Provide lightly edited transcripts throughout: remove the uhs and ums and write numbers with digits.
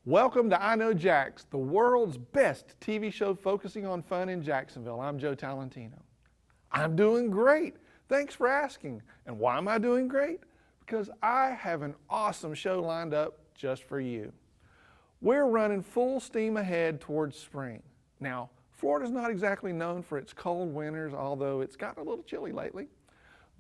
Welcome to I Know Jax, the world's best TV show focusing on fun in Jacksonville. I'm Joe Talentino. I'm doing great. Thanks for asking. And why am I doing great? Because I have an awesome show lined up just for you. We're running full steam ahead towards spring. Now, Florida's not exactly known for its cold winters, although it's gotten a little chilly lately.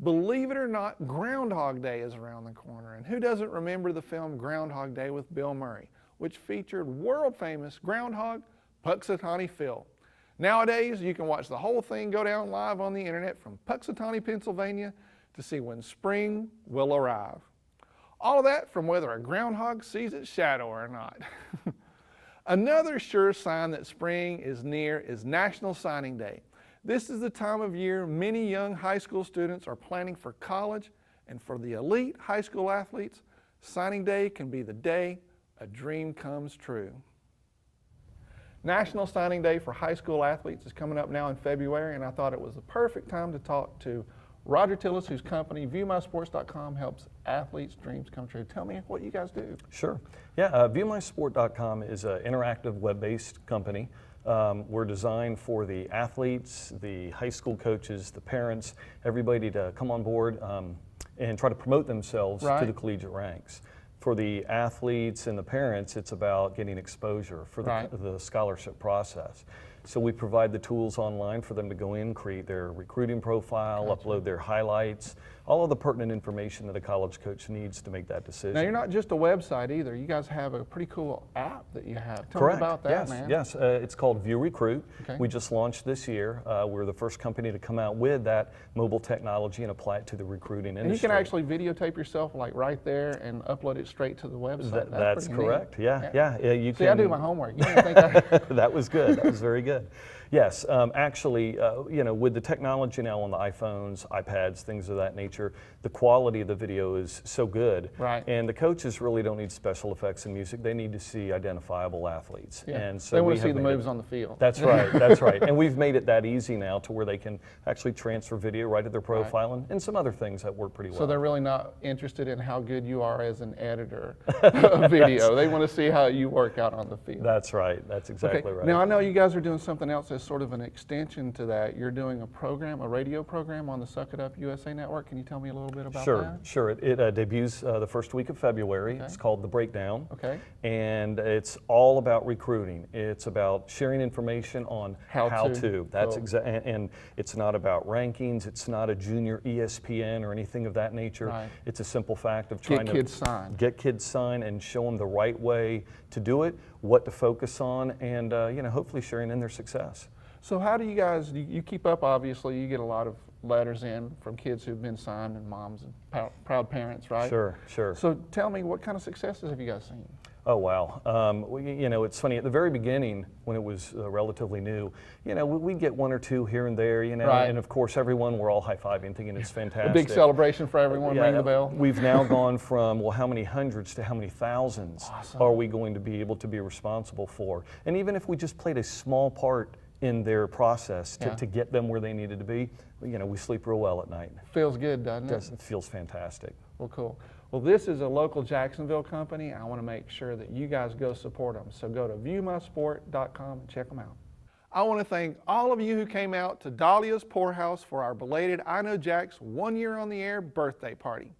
Believe it or not, Groundhog Day is around the corner. And who doesn't remember the film Groundhog Day with Bill Murray, which featured world-famous groundhog Puxatawny Phil. Nowadays, you can watch the whole thing go down live on the internet from Puxatawny, Pennsylvania, to see when spring will arrive. All of that from whether a groundhog sees its shadow or not. Another sure sign that spring is near is National Signing Day. This is the time of year many young high school students are planning for college, and for the elite high school athletes, signing day can be the day a dream comes true. National Signing Day for high school athletes is coming up now in February, and I thought it was the perfect time to talk to Roger Tillis, whose company, ViewMySports.com, helps athletes' dreams come true. Tell me what you guys do. Sure. Yeah, ViewMySport.com is an interactive web-based company. We're designed for the athletes, the high school coaches, the parents, everybody to come on board and try to promote themselves to the collegiate ranks. For the athletes and the parents, it's about getting exposure for the scholarship process. So we provide the tools online for them to go in, create their recruiting profile, upload their highlights, all of the pertinent information that a college coach needs to make that decision. Now, you're not just a website either. You guys have a pretty cool app that you have. Tell me about that, man. Yes, it's called View Recruit. We just launched this year. We're the first company to come out with that mobile technology and apply it to the recruiting industry. And you can actually videotape yourself like right there and upload it straight to the website. That's correct. Yeah. You See, I do my homework. You didn't think that was good. That was very good. Yes, actually, you know, with the technology now on the iPhones, iPads, things of that nature, the quality of the video is so good. And the coaches really don't need special effects and music. They need to see identifiable athletes. And so they want to see the moves on the field. That's right. That's right. And we've made it that easy now to where they can actually transfer video right to their profile and some other things that work pretty well. So they're really not interested in how good you are as an editor of video. They want to see how you work out on the field. That's right. That's exactly right. Now, I know you guys are doing something else as sort of an extension to that. You're doing a program, a radio program on the Suck It Up USA Network. Can you tell me a little bit about that? Sure. It debuts the first week of February. It's called The Breakdown. And it's all about recruiting. It's about sharing information on how to. That's and it's not about rankings. It's not a junior ESPN or anything of that nature. It's a simple fact of trying to get kids signed and show them the right way to do it, what to focus on, and you know, hopefully sharing in their success. So how do you guys, you keep up, obviously, you get a lot of letters in from kids who've been signed and moms and proud parents, right? Sure. So tell me, what kind of successes have you guys seen? Oh, wow. You know, it's funny, at the very beginning, when it was relatively new, you know, we'd get one or two here and there, you know, and of course everyone, we're all high-fiving, thinking it's fantastic. A big celebration for everyone, ring the bell. We've now gone from, well, how many hundreds to how many thousands are we going to be able to be responsible for? And even if we just played a small part in their process to get them where they needed to be, you know, we sleep real well at night. Feels good, doesn't it? It feels fantastic. Well, cool. Well, this is a local Jacksonville company. I want to make sure that you guys go support them. So go to ViewMySport.com and check them out. I want to thank all of you who came out to Dahlia's Poorhouse for our belated I Know Jax 1 year on the air birthday party.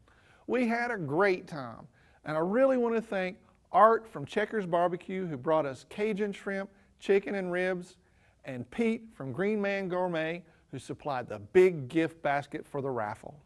We had a great time. And I really want to thank Art from Checkers Barbecue, who brought us Cajun shrimp, chicken and ribs, and Pete from Green Man Gourmet, who supplied the big gift basket for the raffle.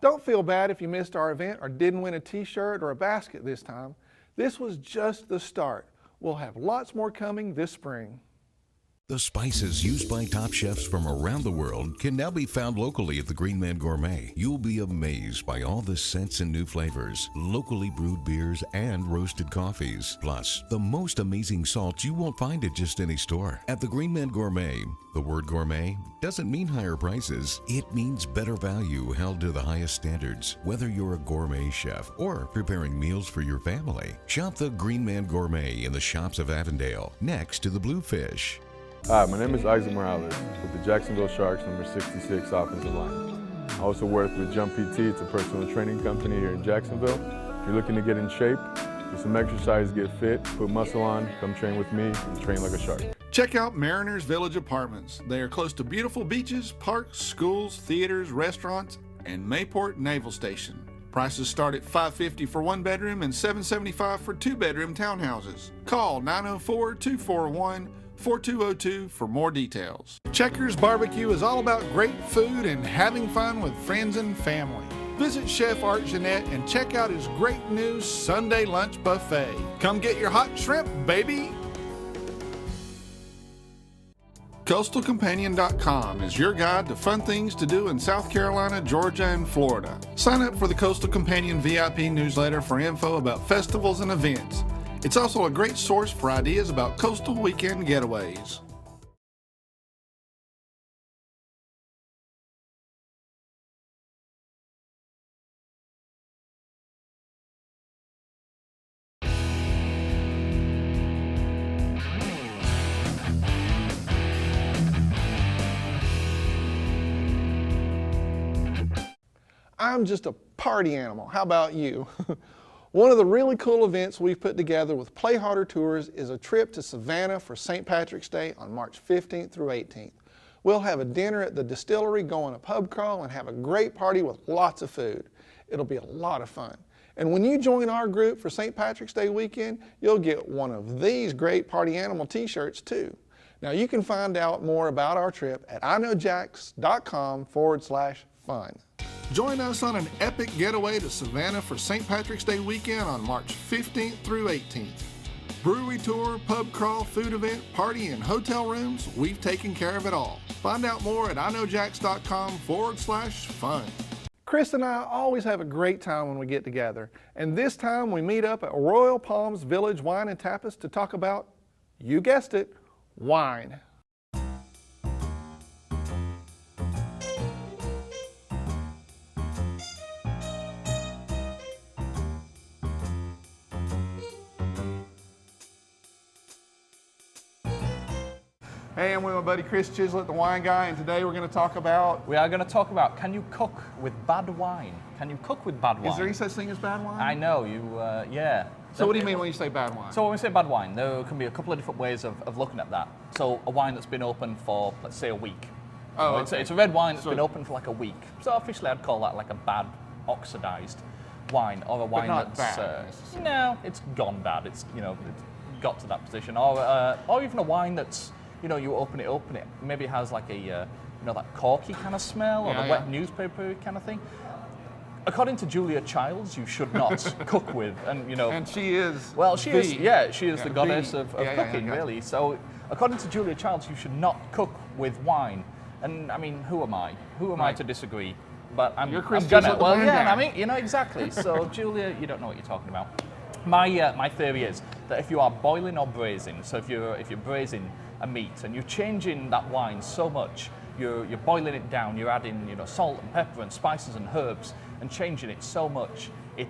Don't feel bad if you missed our event or didn't win a t-shirt or a basket this time. This was just the start. We'll have lots more coming this spring. The spices used by top chefs from around the world can now be found locally at the Green Man Gourmet. You'll be amazed by all the scents and new flavors, locally brewed beers and roasted coffees. Plus, the most amazing salts you won't find at just any store. At the Green Man Gourmet, the word gourmet doesn't mean higher prices. It means better value held to the highest standards. Whether you're a gourmet chef or preparing meals for your family, shop the Green Man Gourmet in the shops of Avondale, next to the Bluefish. Hi, my name is Isaac Morales with the Jacksonville Sharks, number 66 offensive line. I also work with Jump PT. It's a personal training company here in Jacksonville. If you're looking to get in shape, do some exercise, get fit, put muscle on, come train with me and train like a shark. Check out Mariners Village Apartments. They are close to beautiful beaches, parks, schools, theaters, restaurants, and Mayport Naval Station. Prices start at $550 for one bedroom and $775 for two bedroom townhouses. Call 904-241-4202 for more details. Checkers Barbecue is all about great food and having fun with friends and family. Visit Chef Art Jeanette and check out his great new Sunday lunch buffet. Come get your hot shrimp, baby! CoastalCompanion.com is your guide to fun things to do in South Carolina, Georgia, and Florida. Sign up for the Coastal Companion VIP newsletter for info about festivals and events. It's also a great source for ideas about coastal weekend getaways. I'm just a party animal. How about you? One of the really cool events we've put together with Play Harder Tours is a trip to Savannah for St. Patrick's Day on March 15th through 18th. We'll have a dinner at the distillery, go on a pub crawl, and have a great party with lots of food. It'll be a lot of fun. And when you join our group for St. Patrick's Day weekend, you'll get one of these great Party Animal t-shirts too. Now you can find out more about our trip at iknowjax.com/fun. Join us on an epic getaway to Savannah for St. Patrick's Day weekend on March 15th through 18th. Brewery tour, pub crawl, food event, party, and hotel rooms, we've taken care of it all. Find out more at iknowjax.com/fun. Chris and I always have a great time when we get together, and this time we meet up at Royal Palms Village Wine and Tapas to talk about, you guessed it, wine. Hey, I'm with my buddy Chris Chislett, the wine guy, and today we're going to talk about... We are going to talk about, can you cook with bad wine? Can you cook with bad wine? Is there any such thing as bad wine? I know, yeah. So what do you mean when you say bad wine? So when we say bad wine, there can be a couple of different ways of looking at that. So a wine that's been open for, let's say, a week. Oh, okay. It's a red wine that's been open for like a week. So officially I'd call that like a bad oxidized wine, or a wine not that's... bad. No, it's gone bad. It's got to that position. Or even a wine that's, you open it, maybe it has like a, that corky kind of smell, or the wet newspaper kind of thing. According to Julia Childs, you should not cook with, And she is. Well, she is the goddess of cooking, really. So, according to Julia Childs, you should not cook with wine. And I mean, who am I? Who am I to disagree? But You're Chris gonna. Chislett, Well, the yeah, guy. I mean, exactly. So, Julia, you don't know what you're talking about. My theory is that if you are boiling or braising, so if you're braising a meat and you're changing that wine so much, you're boiling it down, you're adding salt and pepper and spices and herbs and changing it so much, it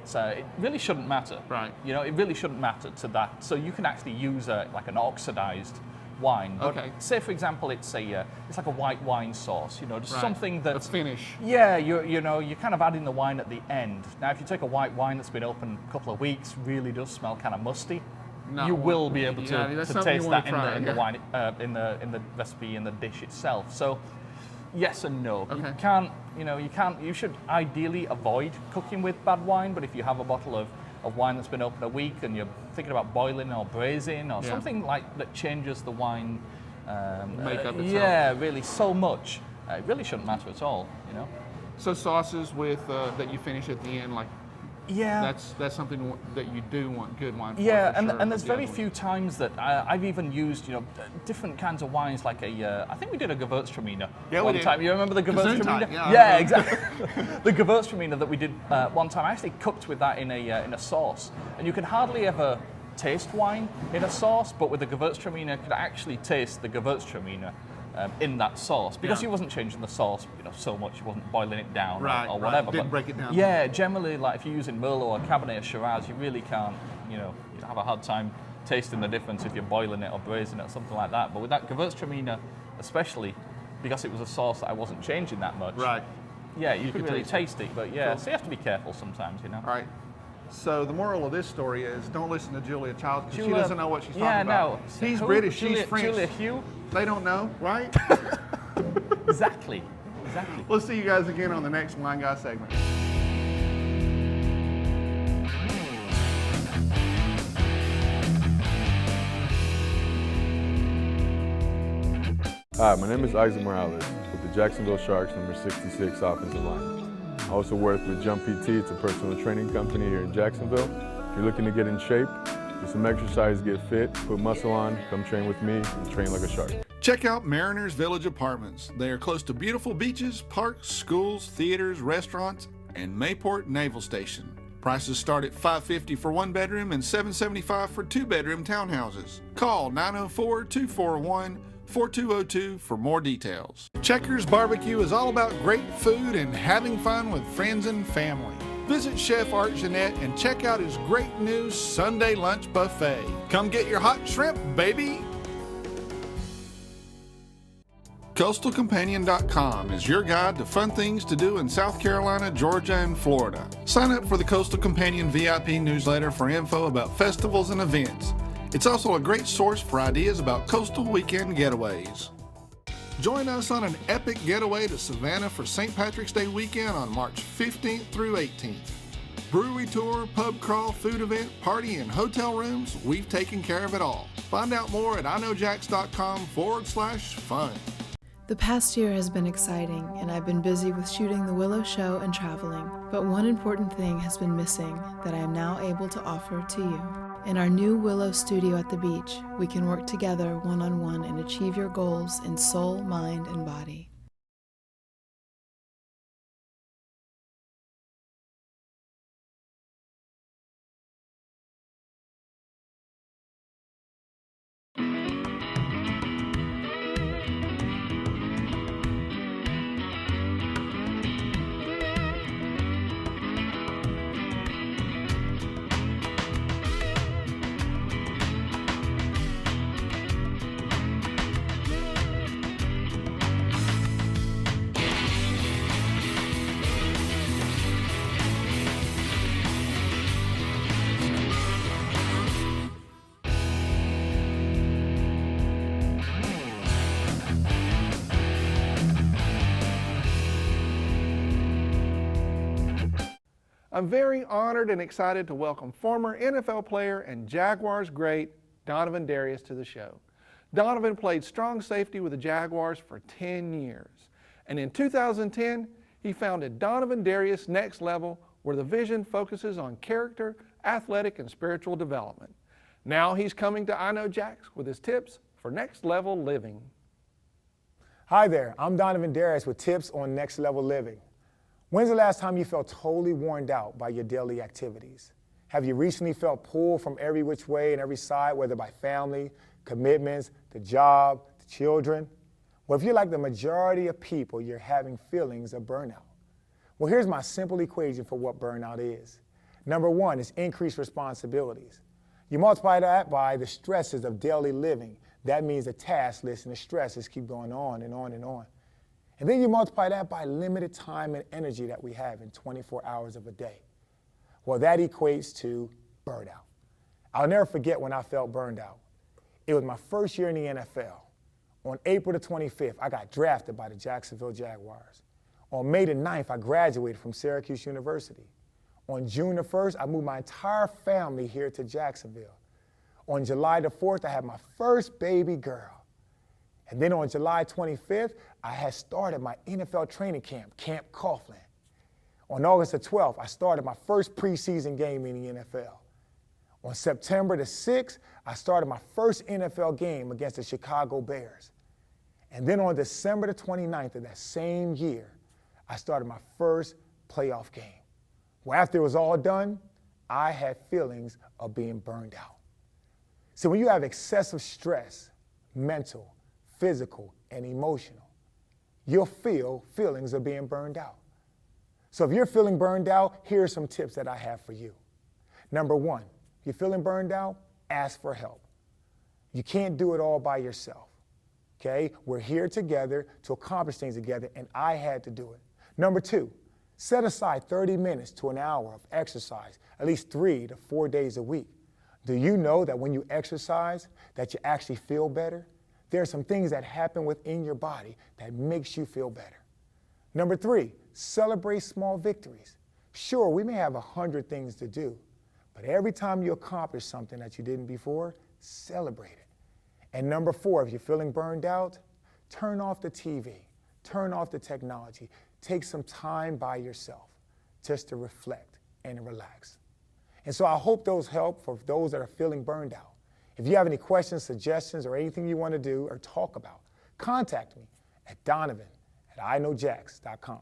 really shouldn't matter. Right. It really shouldn't matter to that. So you can actually use like an oxidized wine. But say for example it's like a white wine sauce, just something that's a finish. Yeah, you're kind of adding the wine at the end. Now if you take a white wine that's been open a couple of weeks, really does smell kind of musty. You will be able to taste that in the wine, in the recipe, in the dish itself. So, yes and no. You can't, you should ideally avoid cooking with bad wine. But if you have a bottle of wine that's been open a week and you're thinking about boiling or braising or something like that changes the wine makeup itself. Yeah, really so much. It really shouldn't matter at all. So sauces with that you finish at the end, like Yeah. that's something that you do want good wine for. Yeah, for sure, and there's very definitely. few times that I've even used, different kinds of wines, like I think we did a Gewürztraminer Yeah, we one did. time. You remember the Gewürztraminer? Gesundheit, yeah. Yeah, exactly. The Gewürztraminer that we did one time, I actually cooked with that in a sauce, and you can hardly ever taste wine in a sauce, but with the Gewürztraminer, you could actually taste the Gewürztraminer in that sauce, because Yeah. you wasn't changing the sauce, so much. You wasn't boiling it down Right, or right. whatever. Didn't but break it down. Yeah, generally, like if you're using Merlot or Cabernet or Shiraz, you really can't, you have a hard time tasting the difference if you're boiling it or braising it or something like that. But with that Gewürztraminer, especially because it was a sauce that I wasn't changing that much. Right. Yeah, you could really taste taste it, but yeah, Cool. so you have to be careful sometimes, All right. So the moral of this story is don't listen to Julia Childs because she Julia- doesn't know what she's yeah, talking about. no. He's Who? British, Julia, she's French. Julia Hugh? They don't know, right? Exactly. We'll see you guys again on the next Wine Guy segment. Hi, my name is Isaac Morales with the Jacksonville Sharks, number 66 offensive line. I also work with Jump PT. It's a personal training company here in Jacksonville. If you're looking to get in shape, do some exercise, get fit, put muscle on, come train with me and train like a shark. Check out Mariners Village Apartments. They are close to beautiful beaches, parks, schools, theaters, restaurants, and Mayport Naval Station. Prices start at $550 for one bedroom and $775 for two bedroom townhouses. Call 904-241-4202 for more details. Checkers Barbecue is all about great food and having fun with friends and family. Visit Chef Art Jeanette and check out his great new Sunday lunch buffet. Come get your hot shrimp, baby! CoastalCompanion.com is your guide to fun things to do in South Carolina, Georgia, and Florida. Sign up for the Coastal Companion VIP newsletter for info about festivals and events. It's also a great source for ideas about coastal weekend getaways. Join us on an epic getaway to Savannah for St. Patrick's Day weekend on March 15th through 18th. Brewery tour, pub crawl, food event, party, and hotel rooms, we've taken care of it all. Find out more at iknowjax.com/fun. The past year has been exciting, and I've been busy with shooting the Willow show and traveling. But one important thing has been missing that I am now able to offer to you. In our new Willow studio at the beach, we can work together one-on-one and achieve your goals in soul, mind, and body. I'm very honored and excited to welcome former NFL player and Jaguars great Donovin Darius to the show. Donovin played strong safety with the Jaguars for 10 years. And in 2010, he founded Donovin Darius Next Level, where the vision focuses on character, athletic, and spiritual development. Now he's coming to I Know Jax with his tips for next level living. Hi there, I'm Donovin Darius with tips on next level living. When's the last time you felt totally worn out by your daily activities? Have you recently felt pulled from every which way and every side, whether by family, commitments, the job, the children? Well, if you're like the majority of people, you're having feelings of burnout. Well, here's my simple equation for what burnout is. Number one is increased responsibilities. You multiply that by the stresses of daily living. That means the task list and the stresses keep going on and on and on. And then you multiply that by limited time and energy that we have in 24 hours of a day. Well, that equates to burnout. I'll never forget when I felt burned out. It was my first year in the NFL. On April the 25th, I got drafted by the Jacksonville Jaguars. On May the 9th, I graduated from Syracuse University. On June the 1st, I moved my entire family here to Jacksonville. On July the 4th, I had my first baby girl. And then on July 25th, I had started my NFL training camp, Camp Coughlin. On August the 12th, I started my first preseason game in the NFL. On September the 6th, I started my first NFL game against the Chicago Bears. And then on December the 29th of that same year, I started my first playoff game. Well, after it was all done, I had feelings of being burned out. So when you have excessive stress, mental, physical, and emotional, you'll feel feelings of being burned out. So if you're feeling burned out, here are some tips that I have for you. Number one, if you're feeling burned out, ask for help. You can't do it all by yourself, okay? We're here together to accomplish things together, and I had to do it. Number two, set aside 30 minutes to an hour of exercise, at least 3 to 4 days a week. Do you know that when you exercise, that you actually feel better? There are some things that happen within your body that makes you feel better. Number three, celebrate small victories. Sure, we may have 100 things to do, but every time you accomplish something that you didn't before, celebrate it. And number four, if you're feeling burned out, turn off the TV, turn off the technology, take some time by yourself just to reflect and relax. And so I hope those help for those that are feeling burned out. If you have any questions, suggestions, or anything you want to do or talk about, contact me at Donovin@iknowjax.com.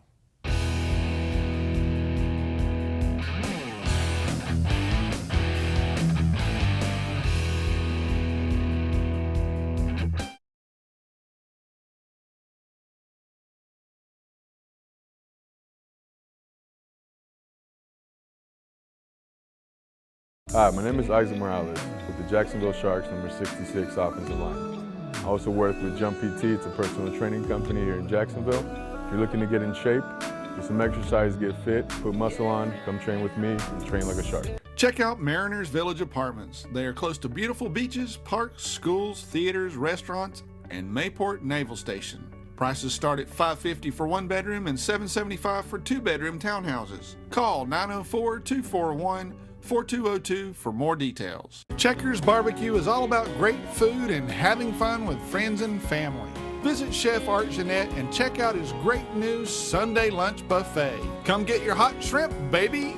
Hi, my name is Isaac Morales with the Jacksonville Sharks, number 66 offensive line. I also work with Jump PT. It's a personal training company here in Jacksonville. If you're looking to get in shape, get some exercise, get fit, put muscle on, come train with me and train like a shark. Check out Mariners Village Apartments. They are close to beautiful beaches, parks, schools, theaters, restaurants, and Mayport Naval Station. Prices start at $550 for 1 bedroom and $775 for 2 bedroom townhouses. Call 904-241-4202 for more details. Checkers Barbecue is all about great food and having fun with friends and family. Visit Chef Art Jeanette and check out his great new Sunday lunch buffet. Come get your hot shrimp, baby!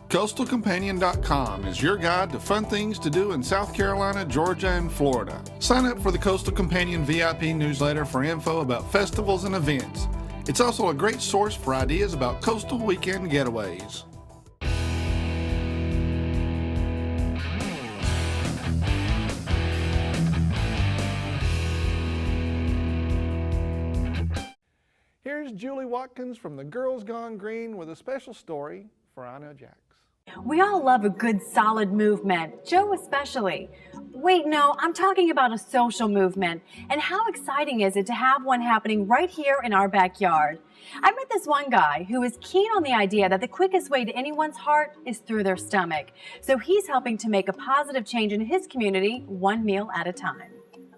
CoastalCompanion.com is your guide to fun things to do in South Carolina, Georgia, and Florida. Sign up for the Coastal Companion VIP newsletter for info about festivals and events. It's also a great source for ideas about coastal weekend getaways. Here's Julie Watkins from the Girls Gone Green with a special story for I Know Jax. We all love a good solid movement, Joe especially. Wait, no, I'm talking about a social movement. And how exciting is it to have one happening right here in our backyard? I met this one guy who is keen on the idea that the quickest way to anyone's heart is through their stomach. So he's helping to make a positive change in his community, one meal at a time.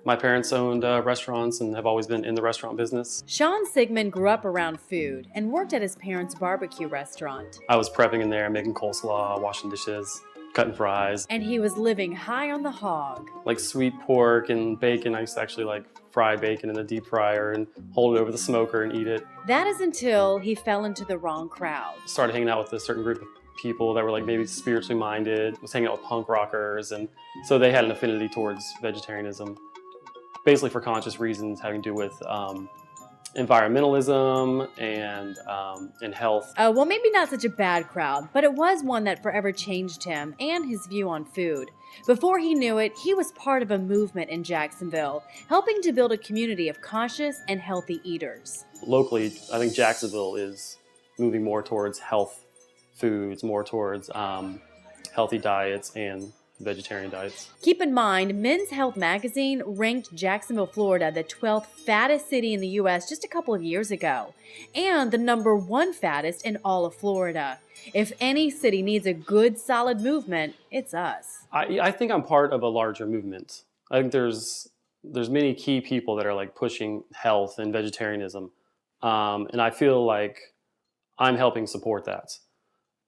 My parents owned restaurants and have always been in the restaurant business. Sean Sigmund grew up around food and worked at his parents' barbecue restaurant. I was prepping in there, making coleslaw, washing dishes, cutting fries. And he was living high on the hog. Like sweet pork and bacon. I used to actually like fry bacon in a deep fryer and hold it over the smoker and eat it. That is until he fell into the wrong crowd. Started hanging out with a certain group of people that were like maybe spiritually minded, was hanging out with punk rockers, and so they had an affinity towards vegetarianism. Basically for conscious reasons having to do with environmentalism and health. Well, maybe not such a bad crowd, but it was one that forever changed him and his view on food. Before he knew it, he was part of a movement in Jacksonville, helping to build a community of conscious and healthy eaters. Locally, I think Jacksonville is moving more towards health foods, more towards healthy diets and vegetarian diets. Keep in mind, Men's Health magazine ranked Jacksonville, Florida, the 12th fattest city in the U.S. just a couple of years ago, and the #1 fattest in all of Florida. If any city needs a good, solid movement, it's us. I think I'm part of a larger movement. I think there's many key people that are like pushing health and vegetarianism, and I feel like I'm helping support that.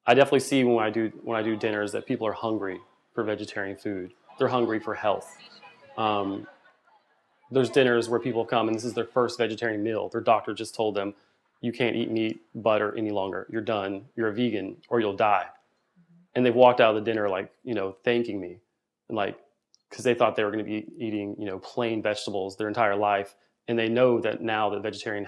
I definitely see when I do dinners that people are hungry for vegetarian food. They're hungry for health. There's dinners where people come and this is their first vegetarian meal. Their doctor just told them, you can't eat meat, butter any longer. You're done. You're a vegan or you'll die. And they've walked out of the dinner like, thanking me. And like, because they thought they were going to be eating, plain vegetables their entire life. And they know that now that vegetarian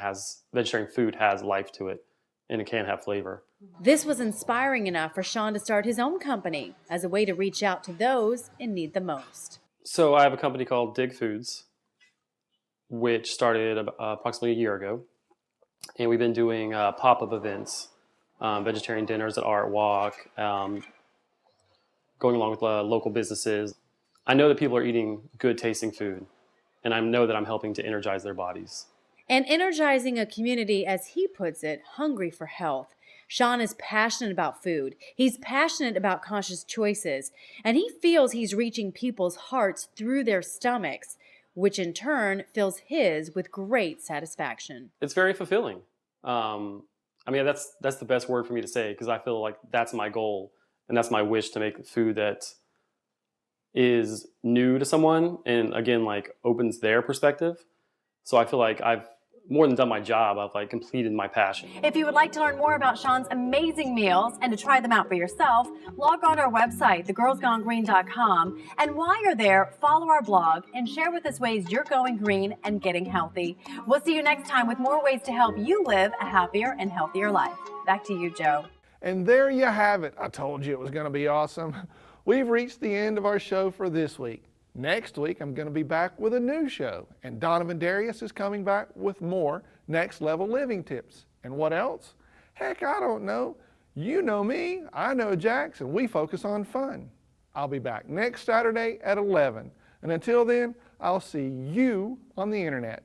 food has life to it and it can have flavor. This was inspiring enough for Sean to start his own company as a way to reach out to those in need the most. So I have a company called Dig Foods, which started approximately a year ago. And we've been doing pop-up events, vegetarian dinners at Art Walk, going along with local businesses. I know that people are eating good tasting food, and I know that I'm helping to energize their bodies. And energizing a community, as he puts it, hungry for health. Sean is passionate about food. He's passionate about conscious choices, and he feels he's reaching people's hearts through their stomachs, which in turn fills his with great satisfaction. It's very fulfilling. That's the best word for me to say, because I feel like that's my goal, and that's my wish, to make food that is new to someone and, again, like opens their perspective. So I feel like I've more than done my job. I've like completed my passion. If you would like to learn more about Sean's amazing meals and to try them out for yourself, log on to our website, thegirlsgonegreen.com. And while you're there, follow our blog and share with us ways you're going green and getting healthy. We'll see you next time with more ways to help you live a happier and healthier life. Back to you, Joe. And there you have it. I told you it was going to be awesome. We've reached the end of our show for this week. Next week, I'm going to be back with a new show, and Donovan Darius is coming back with more Next Level Living tips. And what else? Heck, I don't know. You know me, I know Jax, and we focus on fun. I'll be back next Saturday at 11. And until then, I'll see you on the internet.